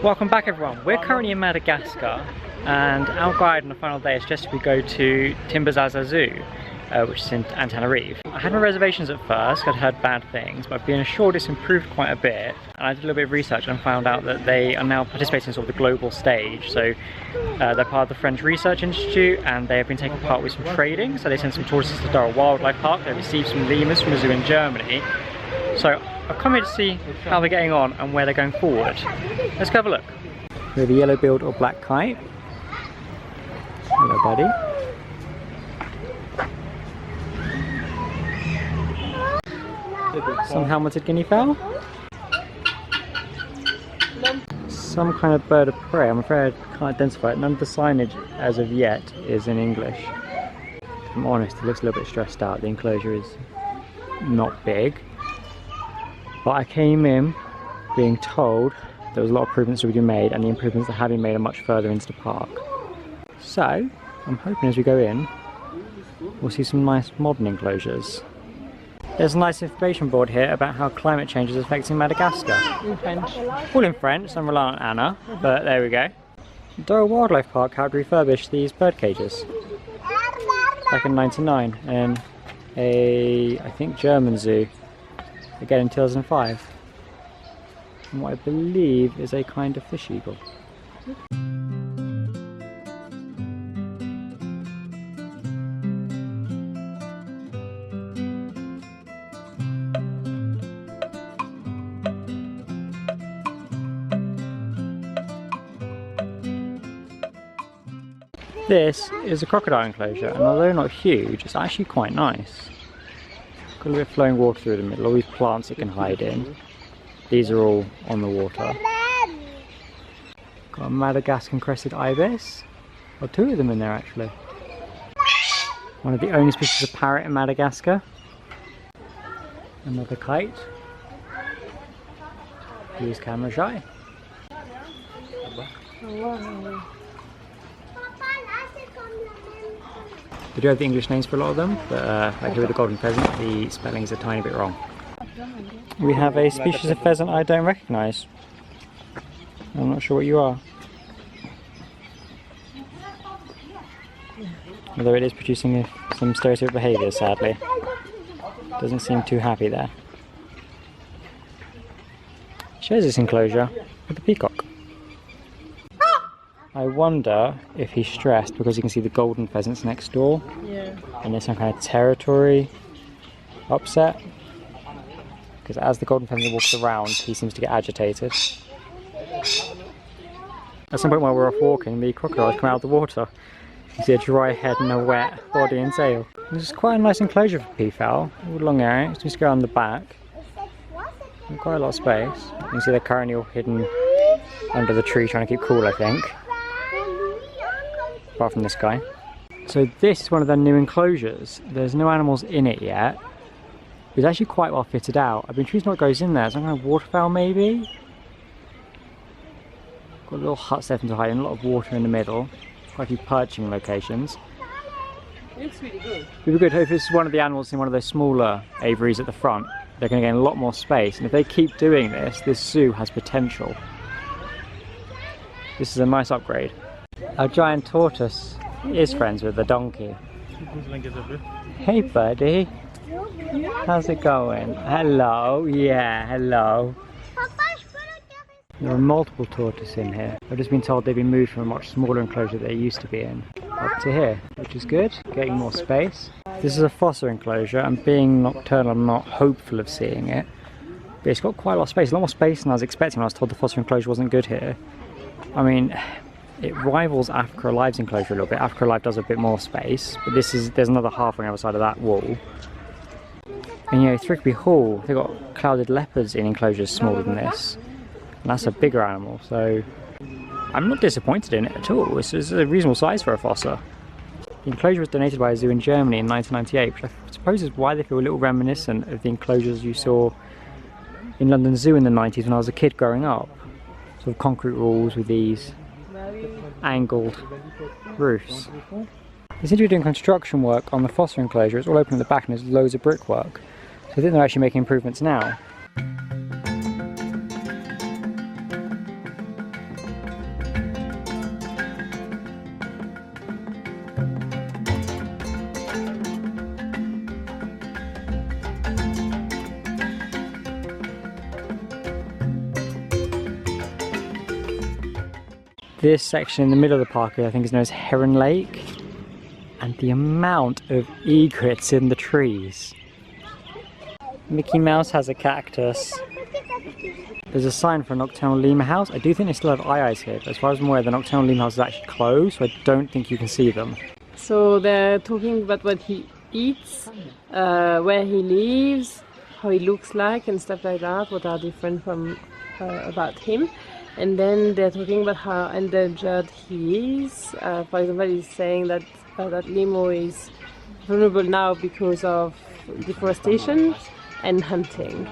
Welcome back everyone. We're currently in Madagascar and our guide on the final day suggested we go to Tsimbazaza Zoo, which is in Antananarivo. I had my reservations at first, I'd heard bad things, but I've been assured it's improved quite a bit. And I did a little bit of research and found out that they are now participating in sort of the global stage. So they're part of the French Research Institute and they have been taking part with some trading. So they sent some tourists to the Darwin Wildlife Park, they received some lemurs from a zoo in Germany. So I've come here to see how they're getting on and where they're going forward. Let's go have a look. We have a yellow-billed or black kite. Hello, buddy. Some helmeted guinea fowl. Some kind of bird of prey. I'm afraid I can't identify it. None of the signage as of yet is in English. If I'm honest, it looks a little bit stressed out. The enclosure is not big. But I came in being told there was a lot of improvements that were being made, and the improvements that have been made are much further into the park. So I'm hoping as we go in we'll see some nice modern enclosures. There's a nice information board here about how climate change is affecting Madagascar. In French. All in French, so I'm relying on Anna, but there we go. Darwin Wildlife Park had refurbished these bird cages back in '99 in I think German zoo, again in 2005. And what I believe is a kind of fish eagle. This is a crocodile enclosure, and although not huge, it's actually quite nice. Got a little bit of flowing water through the middle, all these plants it can hide in. These are all on the water. Got a Madagascar crested ibis. Or two of them in there actually. One of the only species of parrot in Madagascar. Another kite. Use camera shy. They do have the English names for a lot of them, but like here with the golden pheasant, the spelling is a tiny bit wrong. We have a species of pheasant I don't recognise. I'm not sure what you are. Although it is producing some stereotypical behaviour, sadly. Doesn't seem too happy there. Shares this enclosure with the peacock. I wonder if he's stressed because you can see the golden pheasants next door. Yeah. And there's some kind of territory upset. Because as the golden pheasant walks around, he seems to get agitated. At some point while we're off walking, the crocodiles come out of the water. You see a dry head and a wet body and tail. This is quite a nice enclosure for peafowl. All long area, just go on the back. And quite a lot of space. You can see they're currently all hidden under the tree trying to keep cool, I think. Apart from this guy. So this is one of their new enclosures. There's no animals in it yet. It's actually quite well fitted out. I've been choosing what goes in there. Some kind of waterfowl maybe? Got a little hut set to hide and a lot of water in the middle. Quite a few perching locations. It looks really good. It would be good if it's one of the animals in one of those smaller aviaries at the front. They're going to gain a lot more space, and if they keep doing this, this zoo has potential. This is a nice upgrade. Our giant tortoise is friends with the donkey. Hey buddy, how's it going? Hello, yeah, hello. There are multiple tortoises in here. I've just been told they've been moved from a much smaller enclosure they used to be in up to here, which is good, getting more space. This is a fossa enclosure, and being nocturnal I'm not hopeful of seeing it. But it's got quite a lot of space, a lot more space than I was expecting when I was told the fossa enclosure wasn't good here. I mean, it rivals Africa Alive's enclosure a little bit. Africa Alive does a bit more space, but there's another half on the other side of that wall. And you know, Thrigby Hall, they've got clouded leopards in enclosures smaller than this. And that's a bigger animal, so I'm not disappointed in it at all. It's a reasonable size for a fossa. The enclosure was donated by a zoo in Germany in 1998, which I suppose is why they feel a little reminiscent of the enclosures you saw in London Zoo in the 90s when I was a kid growing up. Sort of concrete walls with these angled roofs. They seem to be doing construction work on the fossa enclosure. It's all open at the back and there's loads of brickwork. So I think they're actually making improvements now. This section in the middle of the park I think is known as Heron Lake. And the amount of egrets in the trees. Mickey Mouse has a cactus. There's a sign for a nocturnal lemur house. I do think they still have eyes here, but as far as I'm aware, the nocturnal lemur house is actually closed, so I don't think you can see them. So they're talking about what he eats, where he lives, how he looks like and stuff like that, what are different from about him. And then they're talking about how endangered he is. For example, he's saying that that lemur is vulnerable now because of deforestation and hunting.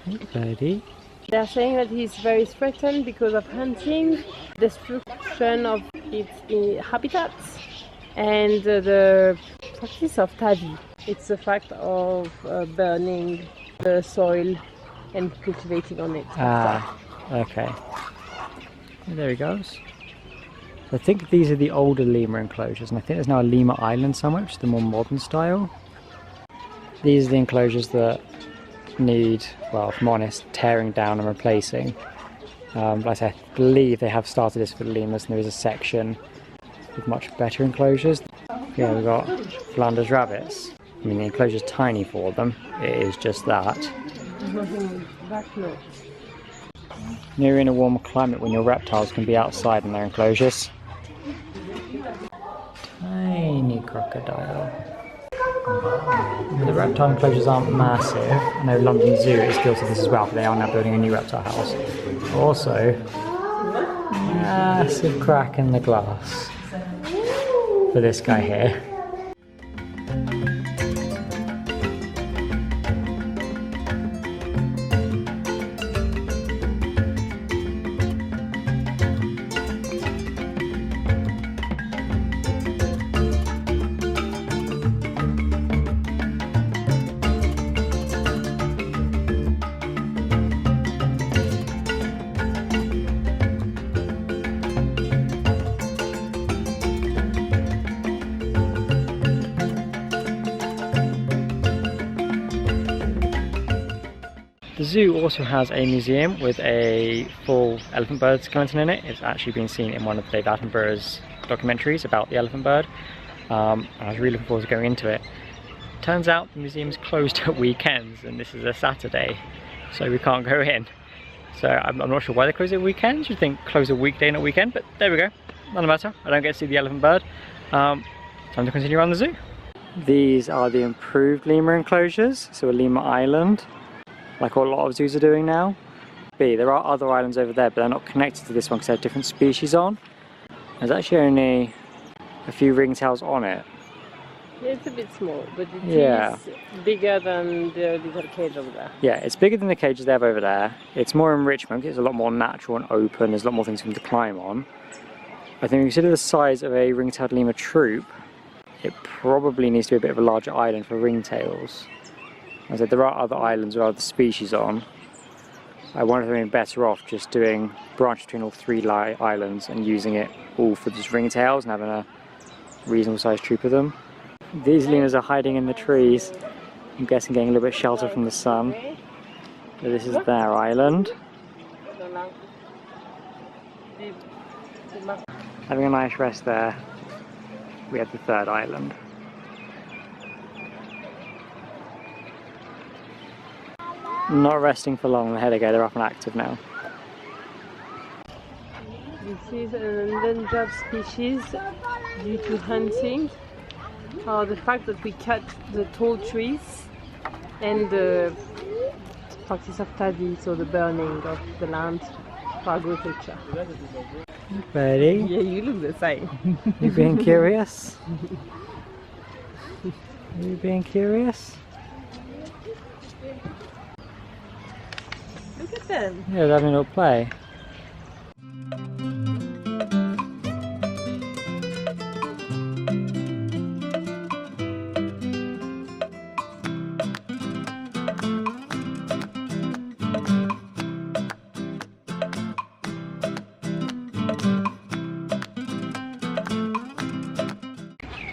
Hey, buddy. They're saying that he's very threatened because of hunting, destruction of its habitats, and the practice of tavi. It's the fact of burning the soil and cultivating on it. Ah, okay. There he goes. So I think these are the older lemur enclosures, and I think there's now a lemur island somewhere, which is the more modern style. These are the enclosures that need, well, if I'm honest, tearing down and replacing. But I believe they have started this for the lemurs, and there is a section with much better enclosures. Yeah, we've got Flanders rabbits. I mean, the enclosure's tiny for them. It is just that. There's nothing back, no. You're in a warmer climate when your reptiles can be outside in their enclosures. Tiny crocodile. The reptile enclosures aren't massive. I know London Zoo is guilty of this as well, but they are now building a new reptile house. Also, massive crack in the glass for this guy here. The zoo also has a museum with a full elephant bird skeleton in it. It's actually been seen in one of David Attenborough's documentaries about the elephant bird. I was really looking forward to going into it. Turns out the museum is closed at weekends, and this is a Saturday, so we can't go in. So I'm not sure why they close at weekends. You'd think close a weekday, not weekend, but there we go. Doesn't matter. I don't get to see the elephant bird. Time to continue around the zoo. These are the improved lemur enclosures, so a lemur island, like what a lot of zoos are doing now. There are other islands over there, but they're not connected to this one because they have different species on. There's actually only a few ringtails on it. Yeah, it's a bit small, but it is bigger than the little cage over there. Yeah, it's bigger than the cages they have over there. It's more enrichment, it's a lot more natural and open, there's a lot more things for them to climb on. I think if you consider the size of a ring-tailed lemur troop, it probably needs to be a bit of a larger island for ringtails. As I said, there are other islands with other species on. I wonder if they're better off just doing branch between all three islands and using it all for just ringtails and having a reasonable sized troop of them. These lemurs are hiding in the trees. I'm guessing getting a little bit of shelter from the sun. So this is their island. Having a nice rest there. We have the third island. Not resting for long, there they go, they're up and active now. This is an endangered species due to hunting, or the fact that we cut the tall trees, and the practice of tavi, so the burning of the land for agriculture. Buddy? Yeah, you look the same. You being curious? Are you being curious? Look at them. Yeah, they're having a little play.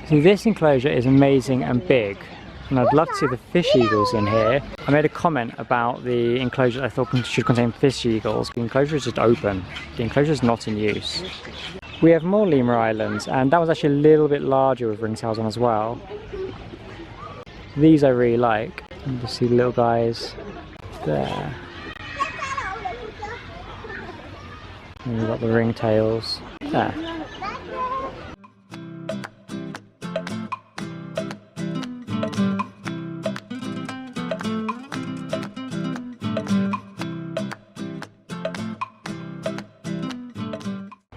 So this enclosure is amazing and big. And I'd love to see the fish eagles in here. I made a comment about the enclosure I thought should contain fish eagles. The enclosure is just open. The enclosure is not in use. We have more lemur islands, and that was actually a little bit larger with ringtails on as well. These I really like. You can see the little guys there. And we've got the ringtails there.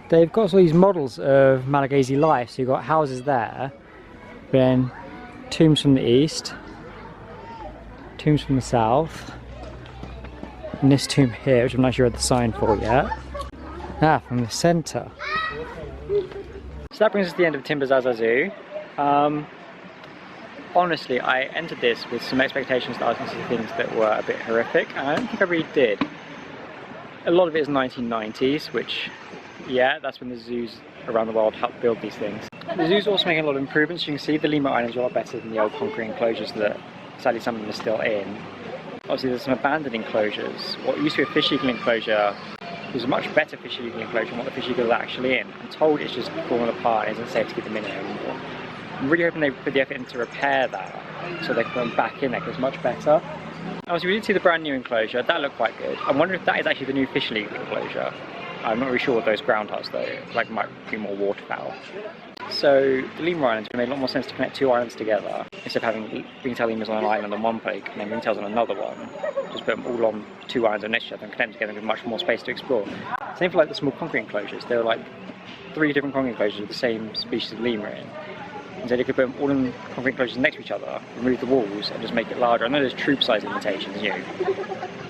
They've got all these models of Malagasy life, so you've got houses there, then tombs from the east, tombs from the south, and this tomb here, which I'm not sure what the sign for yet. From the centre. So that brings us to the end of Tsimbazaza Zoo. Honestly, I entered this with some expectations that I was going to see things that were a bit horrific, and I don't think I really did. A lot of it is 1990s, which, yeah, that's when the zoos around the world helped build these things. The zoo's also making a lot of improvements. You can see the lemur islands are a lot better than the old concrete enclosures that sadly some of them are still in. Obviously there's some abandoned enclosures. What used to be a fish eagle enclosure was a much better fish eagle enclosure than what the fish eagles are actually in. I'm told it's just fallen apart and isn't safe to keep them in anymore. I'm really hoping they put the effort in to repair that so they can put them back in there because it's much better. Obviously we did see the brand new enclosure, that looked quite good. I wonder if that is actually the new fish eagle enclosure. I'm not really sure what those ground huts though, like might be more waterfowl. So the lemur islands would make a lot more sense to connect two islands together instead of having ringtail lemurs on an island on one place and then ringtails on another one. Just put them all on two islands next to each other and connect them together with much more space to explore. Same for like the small concrete enclosures. There are like 3 different concrete enclosures with the same species of lemur in. And so they could put them all in concrete enclosures next to each other, remove the walls and just make it larger. I know there's troop size limitations, you know,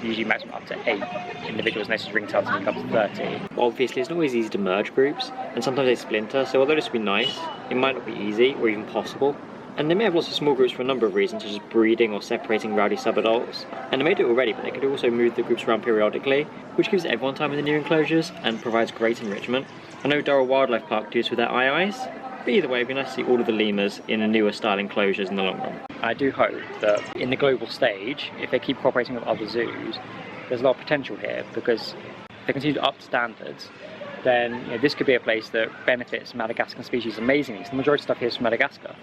usually maximum up to 8 individuals next to ringtails and up to 30. Well, obviously it's not always easy to merge groups, and sometimes they splinter, so although this would be nice, it might not be easy or even possible. And they may have lots of small groups for a number of reasons, such as breeding or separating rowdy subadults. And they may do it already, but they could also move the groups around periodically, which gives everyone time in the new enclosures and provides great enrichment. I know Durrell Wildlife Park do this with their eyes, but either way it'd be nice to see all of the lemurs in the newer style enclosures in the long run. I do hope that in the global stage, if they keep cooperating with other zoos, there's a lot of potential here, because if they continue to up standards, then you know, this could be a place that benefits Madagascar species amazingly. So the majority of stuff here is from Madagascar,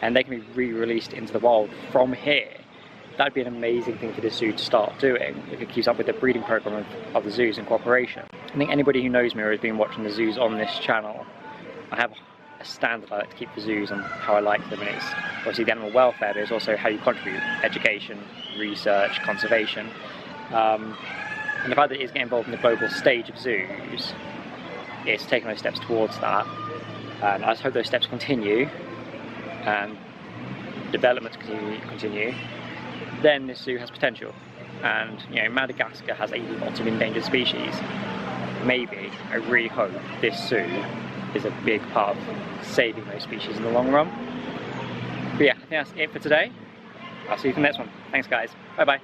and they can be re-released into the wild from here. That'd be an amazing thing for this zoo to start doing if it keeps up with the breeding program of other zoos in cooperation. I think anybody who knows me or has been watching the zoos on this channel, I have a standard I like to keep for zoos and how I like them, and it's obviously the animal welfare, but it's also how you contribute: education, research, conservation. And the fact that it is getting involved in the global stage of zoos, it's taking those steps towards that, and I just hope those steps continue and development continue. Then this zoo has potential, and you know, Madagascar has a lot of endangered species. Maybe, I really hope this zoo is a big part of saving those species in the long run. But yeah, I think that's it for today. I'll see you for the next one. Thanks guys, bye bye.